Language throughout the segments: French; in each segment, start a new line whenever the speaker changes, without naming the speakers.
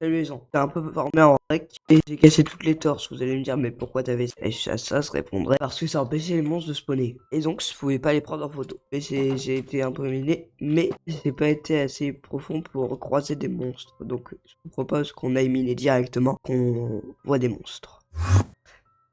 Salut les gens, t'es un peu formé en rec et j'ai cassé toutes les torches. Vous allez me dire, mais pourquoi t'avais ça? Et à ça se répondrait parce que ça empêchait les monstres de spawner. Et donc, je pouvais pas les prendre en photo. Et j'ai été un peu miné, mais j'ai pas été assez profond pour croiser des monstres. Donc, je vous propose qu'on aille miner directement, qu'on voit des monstres.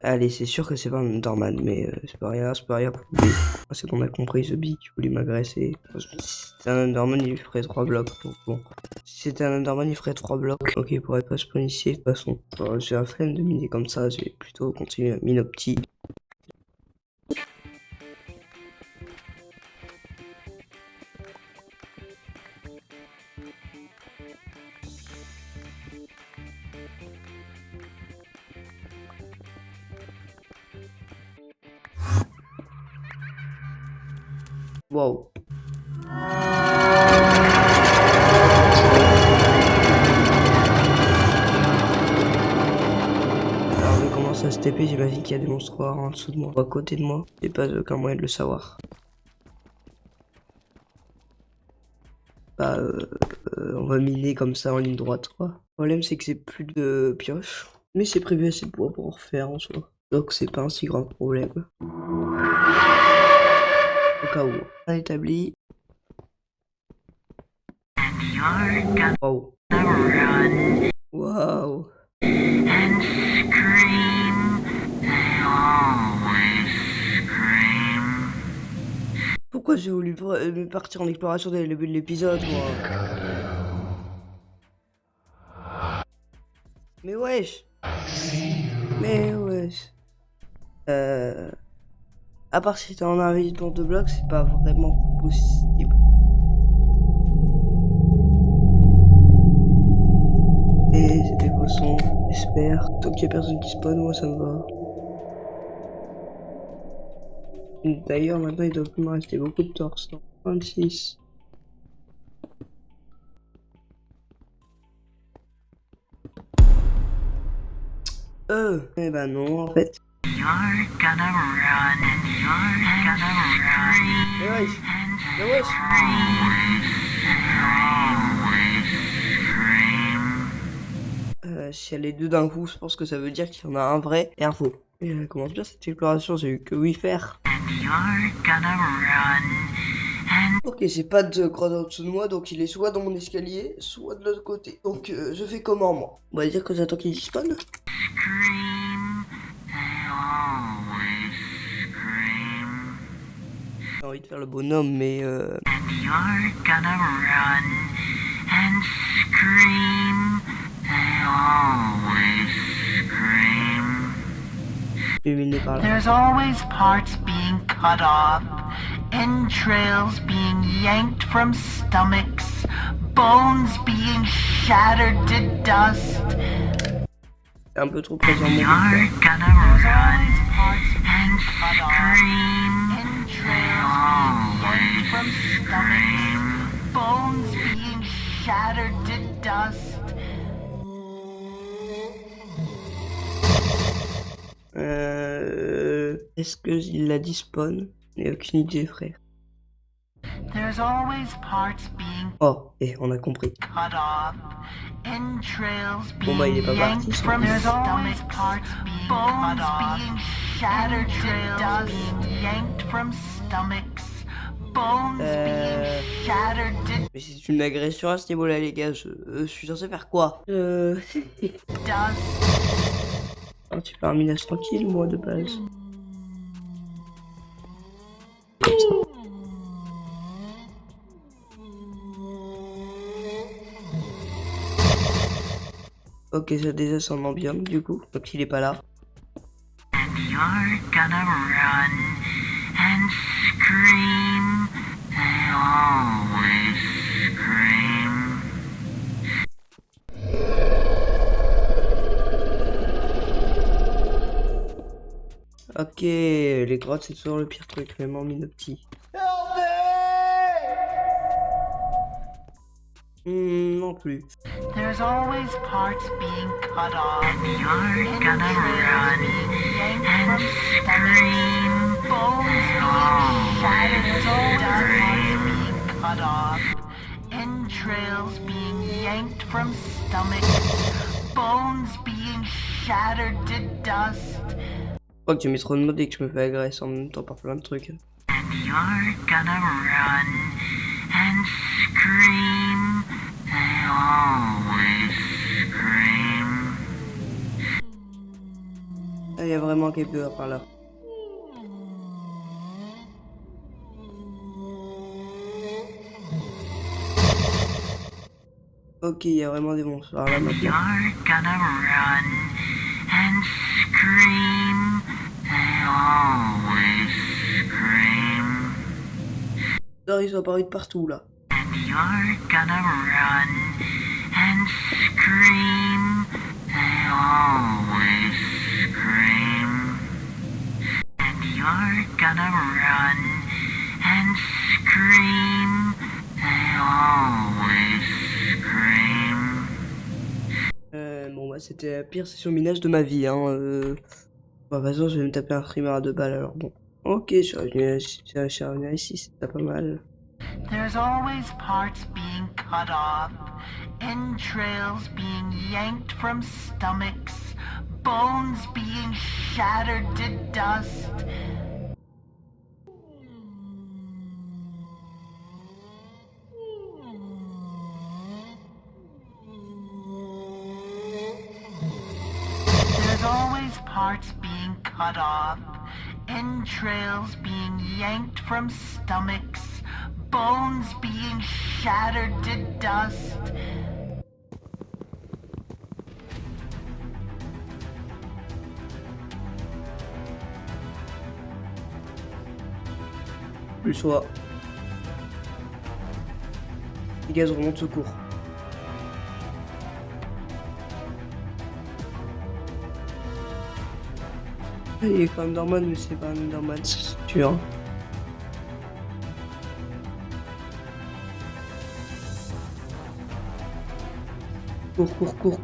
Allez, c'est sûr que c'est pas un Enderman, mais c'est pas rien. C'est qu'on a compris, ce big qui voulait m'agresser. Si c'était un Enderman, il ferait 3 blocs, donc bon. Si c'était un Enderman, il ferait 3 blocs. Ok, il pourrait pas spawn ici, de toute façon. J'ai la flemme de miner comme ça, je vais plutôt continuer à miner au petit. Wow. Alors je commence à se TP, j'imagine qu'il y a des monstres rares en dessous de moi, ou à côté de moi. J'ai pas aucun moyen de le savoir. Bah, on va miner comme ça en ligne droite, quoi. Le problème, c'est que j'ai plus de pioche. Mais c'est prévu assez de bois pour en refaire en soi. Donc c'est pas un si grand problème. Au cas où. On a établi. Waouh. Waouh. Pourquoi j'ai voulu partir en exploration dès le début de l'épisode, moi? Mais wesh. Mais wesh. À part si t'es en invasion de blocs, c'est pas vraiment possible. Et c'est des poissons, j'espère. Tant qu'il y a personne qui spawn, moi ça me va. D'ailleurs, maintenant il doit plus me rester beaucoup de torses. 26. Eh ben non, en fait.
You're gonna run and you're gonna scream
Mais wesh. Mais wesh. Si elle est deux d'un coup, je pense que ça veut dire qu'il y en a un vrai et un faux. Et elle commence bien cette exploration, j'ai eu que 8 fers. Ok, j'ai pas de grotte en dessous de moi, donc il est soit dans mon escalier, soit de l'autre côté. Donc je fais comment, moi? On va dire que j'attends qu'il spawn. J'ai envie de faire le bonhomme, mais éliminé par là.
There's always parts being cut off, entrails being yanked from stomachs, bones being shattered to dust.
C'est un peu trop présent mon
You're
cœur.
gonna run and scream, entrails being yanked from stomachs, bones being shattered to dust.
Est-ce qu'il l'a dit spawn? J'ai aucune idée, frère.
There's always parts being
Oh, on a compris.
cut off, entrails
Bon bah il est
being
pas parti,
yanked
ça.
from stomachs, parts being bones being shattered to dust, being yanked from stomachs, bones being shattered to
Mais c'est une agression à ce niveau-là, les gars. Je suis censé faire quoi?
dust.
Un petit peu un minage tranquille, moi, de base. Comme ça. Ok, ça déjà c'est en ambiance, du coup. Donc il est pas là.
And you're gonna run and scream. They always scream.
Ok, les grottes c'est toujours le pire truc, même en minopti. Non plus.
There's always parts being cut off. And you're gonna run and scream. Bones being shattered to dust, being cut off. Entrails being yanked from stomachs, bones being shattered to dust.
Je crois que j'ai mis trop de mode et que je me fais agresser en même temps par plein de trucs.
And you're gonna run and scream. They always scream.
Ah, il y a vraiment quelqu'un par là. Ok, il y a vraiment des monstres par là maintenant.
You're gonna run and scream. They always scream.
Non, ils sont apparus de partout là.
And you're gonna run and scream. They always scream. And you're gonna run and scream. They always scream.
Bon bah c'était la pire session minage de ma vie hein. Bon, de toute façon je vais me taper un streamer à 2 balles alors bon. Ok, je suis revenu ici, c'était pas mal.
There's always parts being cut off, entrails being yanked from stomachs, bones being shattered to dust. There's always parts being cut off, entrails being yanked from stomachs, bones being shattered to dust.
Plus soit. Les gaz remontent secours. Il est quand même Enderman, mais c'est pas un Enderman, c'est sûr. Cours.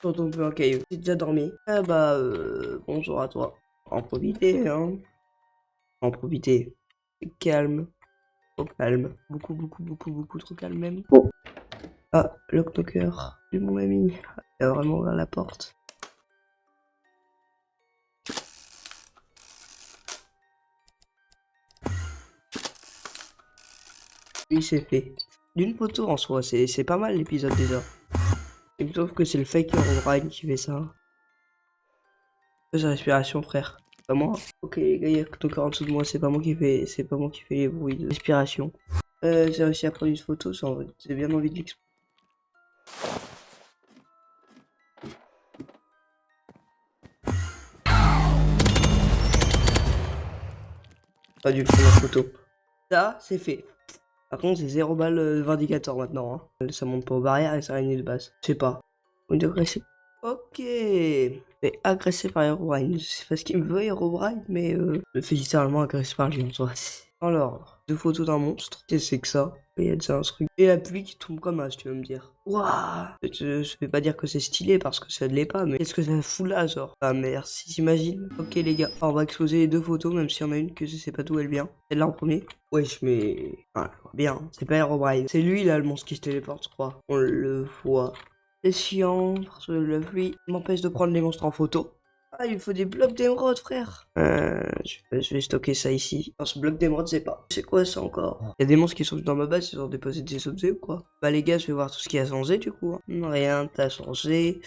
Tonton peu un caillou. J'ai déjà dormi. Ah bah, bonjour à toi. En profiter, hein. En profiter. Calme. Trop calme. Beaucoup trop calme même. Oh. Ah, Locktoker. C'est mon ami. Il a vraiment ouvert la porte. Oui, c'est fait. D'une photo en soi, c'est pas mal l'épisode déjà. Et sauf que c'est le faker O'Brien qui fait ça. Fais sa respiration, frère. Pas moi. Ok les gars, il y a Locktoker en dessous de moi, c'est pas moi qui fais les bruits de respiration. J'ai réussi à prendre une photo, j'ai bien envie de l'expliquer. Pas du tout la photo. Ça, c'est fait. Par contre, c'est 0 balles vindicateur maintenant. Hein. Ça monte pas aux barrières et ça araignée de base. Je sais pas. On est agressé. Ok. Mais agressé par Herobrine. Je sais pas ce qu'il me veut, Herobrine, mais je me fais littéralement agresser par lui en soi. Dans l'ordre. 2 photos d'un monstre. Qu'est-ce que c'est que ça? Il y a déjà un truc. Et la pluie qui tombe comme as, tu vas me dire. Waouh! Je vais pas dire que c'est stylé parce que ça ne l'est pas, mais qu'est-ce que ça fout là, genre? Ah merci, t'imagines? Ok les gars, on va exposer les 2 photos, même s'il y en a une que je sais pas d'où elle vient. Celle-là en premier. Wesh, mais... Ah, bien, c'est pas Herobrine. C'est lui là, le monstre qui se téléporte, je crois. On le voit. C'est chiant, parce que la pluie m'empêche de prendre les monstres en photo. Ah, il me faut des blocs d'émeraude, frère. Je vais stocker ça ici. Alors, ce bloc d'émeraude, c'est pas. C'est quoi ça encore? Il y a des monstres qui sont dans ma base, ils ont déposé des objets ou quoi? Bah, les gars, je vais voir tout ce qui a changé du coup. Hein. Rien n'a changé.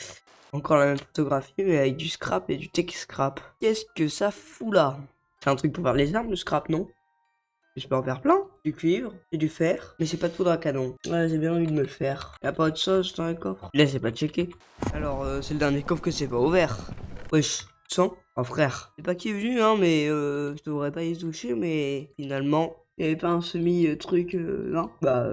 Encore la même photographie, mais avec du scrap et du tech scrap. Qu'est-ce que ça fout là? C'est un truc pour faire les armes, le scrap, non? Je peux en faire plein. Du cuivre et du fer. Mais c'est pas de poudre à canon. Ouais, j'ai bien envie de me le faire. Y'a pas autre chose dans le coffre? Là, c'est pas checké. Alors, c'est le dernier coffre que c'est pas ouvert. Wesh, sang. Oh frère. C'est pas qui est venu, hein, mais je devrais pas y toucher, mais finalement, il y avait pas un semi-truc, non? Bah,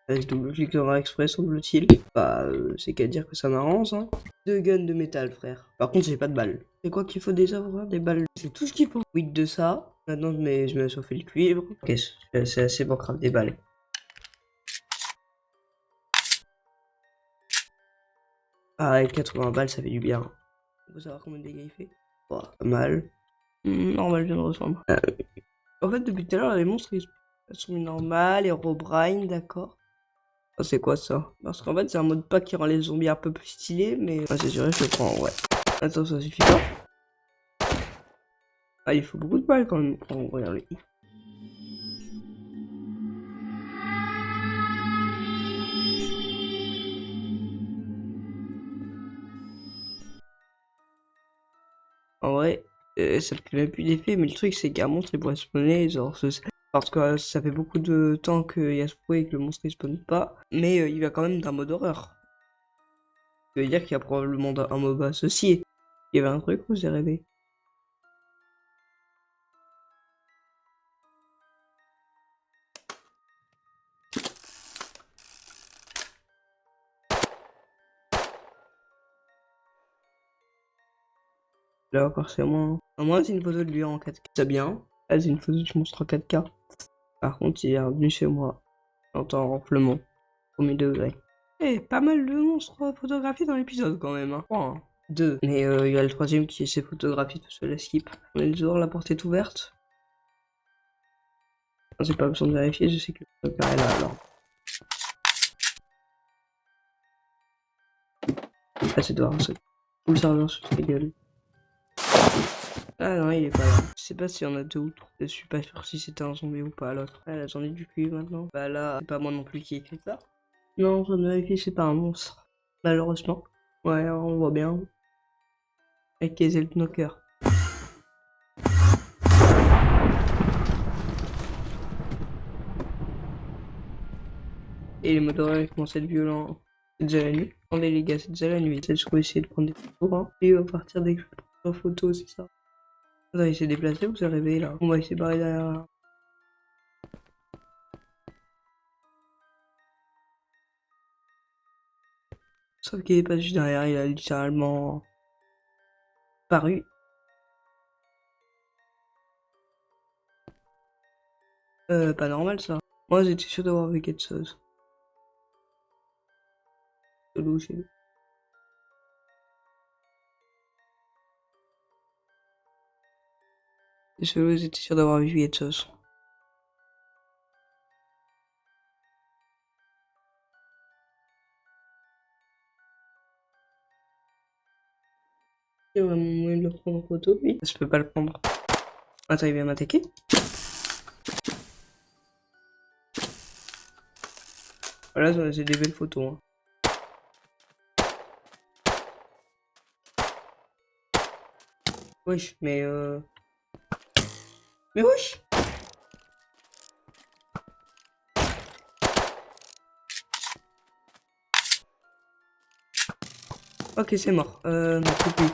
je double-clique dans l'express, semble-t-il. Bah, c'est qu'à dire que ça m'arrange, hein. 2 guns de métal, frère. Par contre, j'ai pas de balles. C'est quoi qu'il faut déjà voir? Des balles. C'est tout ce qu'il faut. 8 de ça. Maintenant, je me chauffé le cuivre. Ok, c'est assez pour craft des balles. Ah, et 80 balles, ça fait du bien. On peut savoir combien de dégâts il fait? Oh, pas mal. Normal vient de rejoindre. En fait, depuis tout à l'heure, les monstres, ils sont normales, Herobrine, d'accord. Oh, c'est quoi ça? Parce qu'en fait, c'est un mode pack qui rend les zombies un peu plus stylés, mais... Ah, c'est sûr, je le prends, ouais. Attends, ça suffit pas. Ah, il faut beaucoup de balles quand même. Oh, regardez. En vrai, ça fait même plus d'effet, mais le truc, c'est qu'un monstre, il pourrait spawner, genre, parce que ça fait beaucoup de temps qu'il y a ce bruit et que le monstre, il spawn pas, mais il va quand même d'un mode horreur. Ça veut dire qu'il y a probablement un MOBA associé. Il y avait un truc où j'ai rêvé. Là encore c'est moi. Moi c'est une photo de lui en 4K. C'est bien. Là c'est une photo du monstre en 4K. Par contre il est revenu chez moi. J'entends un ronflement. Premier degré. Eh, pas mal de monstres photographiés dans l'épisode quand même. Hein. 3, 2. Mais il y a le troisième qui s'est photographié tout seul à skip. On est dehors, la porte est ouverte. J'ai pas besoin de vérifier, je sais que le père est là alors. Ah c'est dehors, c'est. Où le sergent sur sa gueule. Ah non, il est pas là. Je sais pas s'il y en a 2 ou 3. Je suis pas sûr si c'était un zombie ou pas l'autre. Ah là, j'en ai du cul maintenant. Bah là, c'est pas moi non plus qui ai écrit ça. Non, je ne vérifie, c'est pas un monstre. Malheureusement. Ouais, on voit bien. Avec les ailes de knocker. Et les modes horaires commencent à être violents. C'est déjà la nuit. Attendez les gars, c'est déjà la nuit. Peut-être que je peux essayer de prendre des photos. Hein. Et il va partir dès que je prends une photo, c'est ça. Attends, il s'est déplacé ou s'est réveillé là? On va essayer de barrer derrière là. Sauf qu'il est pas juste derrière, il a littéralement paru. Pas normal ça. Moi j'étais sûr d'avoir vu quelque chose. Chelou, chelou. C'est chelou, j'étais sûr d'avoir vu quelque chose. Il y a vraiment moyen de le prendre en photo, lui. Je peux pas le prendre. Attends, il vient m'attaquer. Voilà, c'est des belles photos. Hein. Wesh, mais Mais wesh! Ok, c'est mort. Non, c'est plus.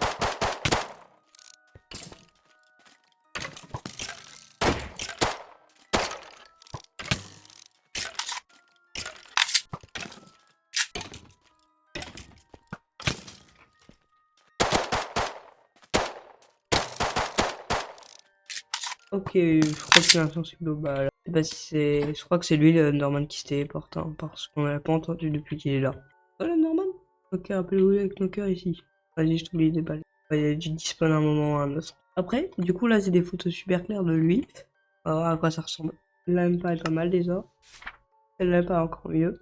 Ok, je crois que c'est insensible global. Je sais pas si c'est. Je crois que c'est lui le Norman qui se téléporte, hein, parce qu'on l'a pas entendu depuis qu'il est là. Oh le Norman? Ok, rappelez-vous avec nos cœurs ici. Vas-y, je t'oublie des balles. Il a dû disparaître à un moment ou à un autre. Après, du coup, là, c'est des photos super claires de lui. On va voir à quoi ça ressemble. Là, elle me paraît pas mal déjà. Celle-là, elle paraît encore mieux.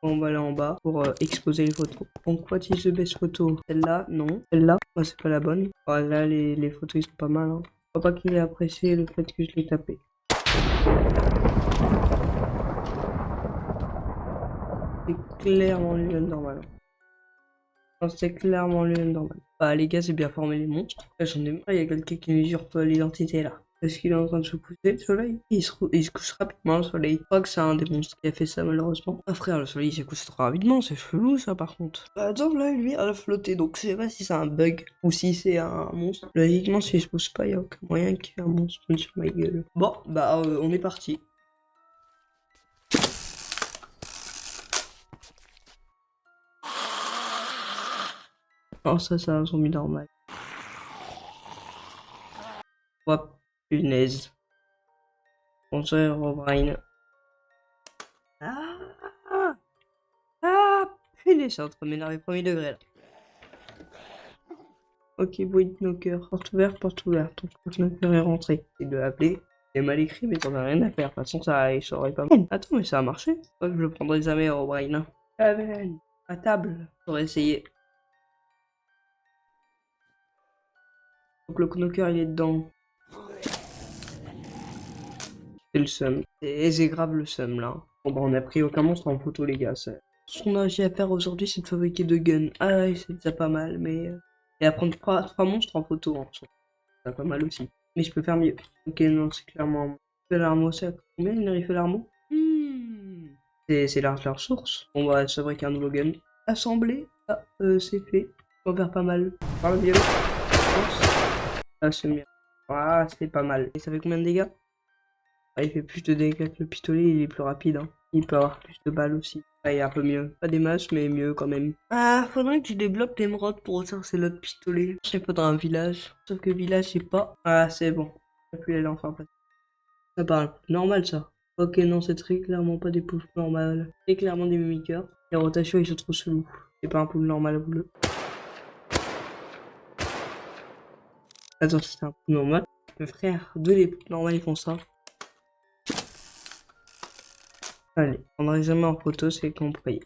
On va aller en bas pour exposer les photos. Donc, what is the best photo? Celle-là, non. Celle-là, oh, c'est pas la bonne. Oh, là, les photos, ils sont pas mal. Hein. Je crois pas qu'il ait apprécié le fait que je l'ai tapé. C'est clairement lui le normal. Non, c'est clairement lui le normal. Bah, les gars, c'est bien formé les monstres. J'en ai marre, il y a quelqu'un qui usurpe l'identité là. Parce qu'il est en train de se coucher, le soleil. Il se couche rapidement, le soleil. Je crois que c'est un des monstres qui a fait ça, malheureusement. Ah, frère, le soleil, il se couche trop rapidement. C'est chelou, ça, par contre. Bah, attends, là, lui, elle a flotté. Donc, je sais pas si c'est un bug ou si c'est un monstre. Logiquement, s'il se pousse pas, il y a aucun moyen qu'il y ait un monstre sur ma gueule. Bon, bah, on est parti. Oh, ça, c'est un zombie normal. Oh, punaise. Bonjour, Herobrine. Ah! Ah! Punaise, c'est en train de m'énerver premier degré, là. Ok, Void Knocker. Porte ouverte, porte ouverte. Ton Void Knocker est rentré. C'est de l'appeler. C'est mal écrit, mais t'en as rien à faire. De toute façon, ça, il saurait pas. Attends, mais ça a marché. Je le prendrai jamais au Brain. Amen. À table. J'aurais essayé. Donc le Knocker, il est dedans. C'est le seum. Et j'ai grave le seum, là. Bon, bah, on a pris aucun monstre en photo, les gars. Ce qu'on a réussi à faire aujourd'hui, c'est de fabriquer 2 guns. Ah ouais, c'est déjà pas mal, mais... Et à prendre 3 monstres en photo, hein. C'est pas mal aussi. Mais je peux faire mieux. Ok, non, c'est clairement... Fait l'armeau, ça combien il arrive fait l'armeau C'est leur source. On va fabriquer un nouveau gun. Assembler. Ah, c'est fait. On va faire pas mal. Par le violon. Ah, c'est bien. Ah, c'est pas mal. Et ça fait combien de dégâts? Ah, il fait plus de dégâts que le pistolet, il est plus rapide. Hein. Il peut avoir plus de balles aussi. Ah, il est un peu mieux. Pas des masses, mais mieux quand même. Ah, faudrait que tu débloques l'émeraude pour ressortir l'autre pistolet. Il faudra un village. Sauf que village, j'ai pas. Ah, c'est bon. Je vais plus aller enfin. Ça parle. Normal, ça. Ok, non, c'est très clairement pas des poules normales. C'est clairement des mimiqueurs. Les rotations, ils sont trop chelous. C'est pas un poule normal bleu. Attends, c'est un poule normal. Mais frère, deux des poules normales, ils font ça. Allez, on n'aurait jamais en photo, c'est compris.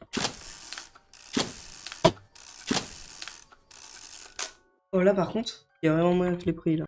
Oh là, par contre, il y a vraiment moyen que les prix là.